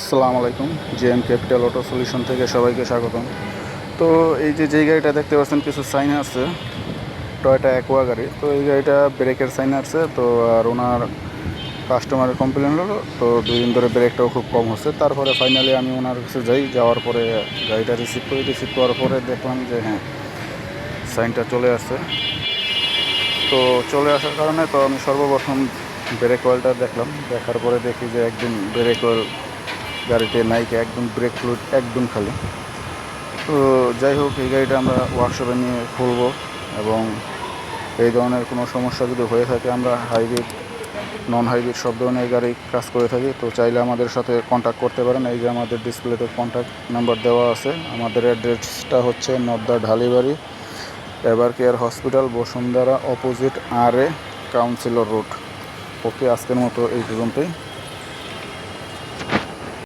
আসসালামু আলাইকুম। JM capital auto solution থেকে সবাইকে স্বাগতম। তো এই যে গাড়িটা দেখতে পাচ্ছেন কিছু সাইন আছে, টয়োটা অ্যাকোয়া গাড়ি। তো এই গাড়িটা ব্রেকের সাইন আছে। তো আর ওনার কাস্টমারের কমপ্লেন হলো, তো 2 দিন ধরে ব্রেকটাও খুব কম হচ্ছে। তারপরে ফাইনালি আমি ওনার কাছে যাওয়ার পরে গাড়িটা রিসিভ করার পরে দেখলাম যে হ্যাঁ, সাইনটা চলে আসছে। তো চলে আসার কারণে তো আমি সর্বপ্রথম ব্রেক অয়েলটা দেখলাম। দেখার পরে দেখি যে একদম ব্রেক অয়েল গাড়িতে নাইকে, একদম ব্রেক ফ্লুইড একদম খালি। তো যাই হোক, এই গাড়িটা আমরা ওয়ার্কশপে নিয়ে খুলবো এবং এই ধরনের কোনো সমস্যা যদি হয়ে থাকে, আমরা হাইব্রিড নন হাইব্রিড সব ধরনের গাড়ি কাজ করে থাকি। তো চাইলে আমাদের সাথে কন্ট্যাক্ট করতে পারেন। এই যে আমাদের ডিসপ্লেতে কন্ট্যাক্ট নাম্বার দেওয়া আছে। আমাদের অ্যাড্রেসটা হচ্ছে Nadda Dhalibari, Evercare hospital, Bashundhara opposite, আর এ কাউন্সিলর রোড। ওকে, আজকের মতো এই পর্যন্তই।